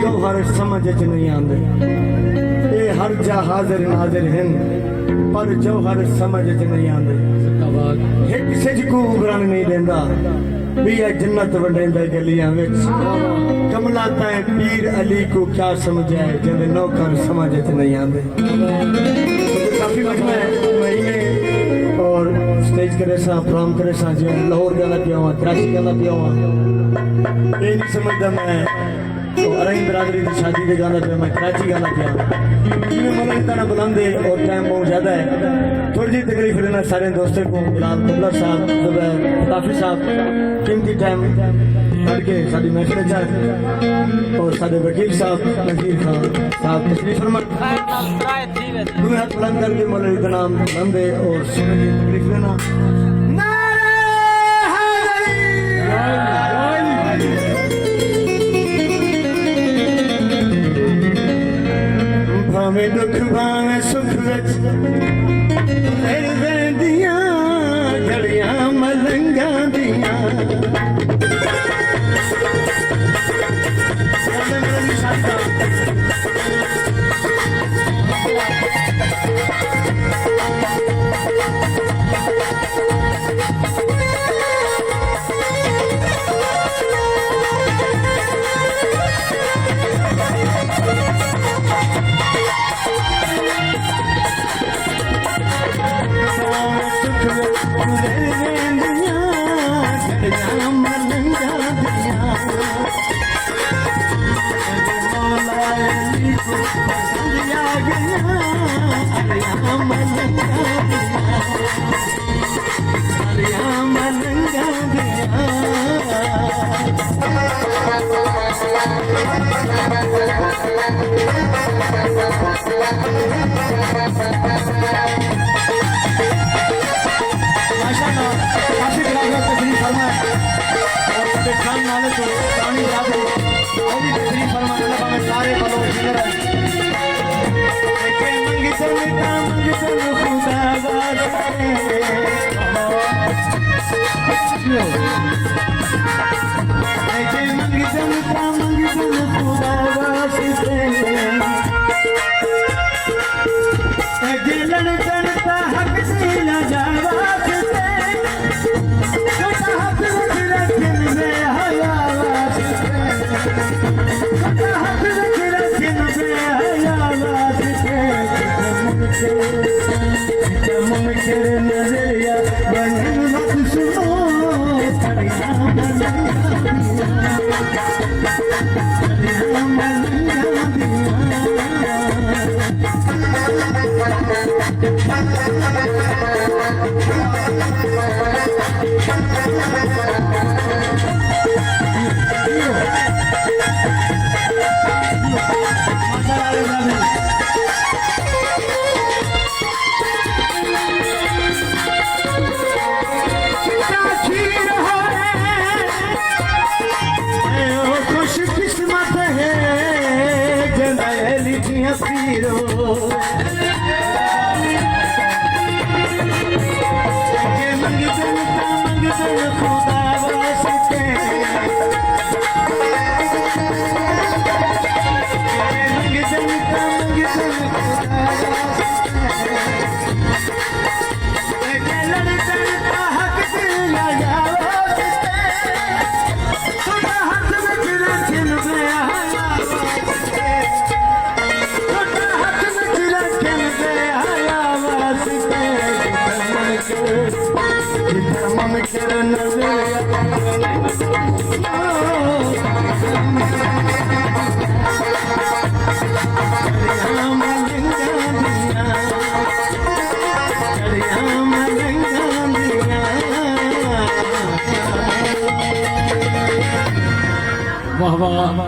गौहर समझ च नहीं आंदे। ये हर जा हाजिर नाजिर हैं पर जौहर समझ च नहीं आंदे। एक सिज को उभरन नहीं देंदा भी ये जन्नत वंडेंदा गलियां विच। कमला तय पीर अली को क्या समझाए जब नौकर समझ च नहीं आंदे। काफी मजमा है महीने और स्टेज करे सा प्रोग्राम करे सा जो लाहौर गाना पिया हुआ कराची गाना पिया हुआ ये नहीं समझदा मैं तो अरई बरादरी की शादी के गाना पे मैं कराची गाना पिया मतलब इतना बुलंद है और टाइम बहुत ज्यादा है। थोड़ी जी तकलीफ लेना सारे दोस्तों को बिलाल कुबला साहब जुबैर मुताफिर साहब कीमती टाइम करके सारी महफिल चाह और सारे वकील साहब नजीर खान साहब तशरीफ फरमा तुम्हें हाथ बुलंद करके मौलवी का नाम बुलंद है और सुनने की तकलीफ लेना भावे दुख भावे सुख विच दिया घड़ियां मलंगा दिया वाह वाह।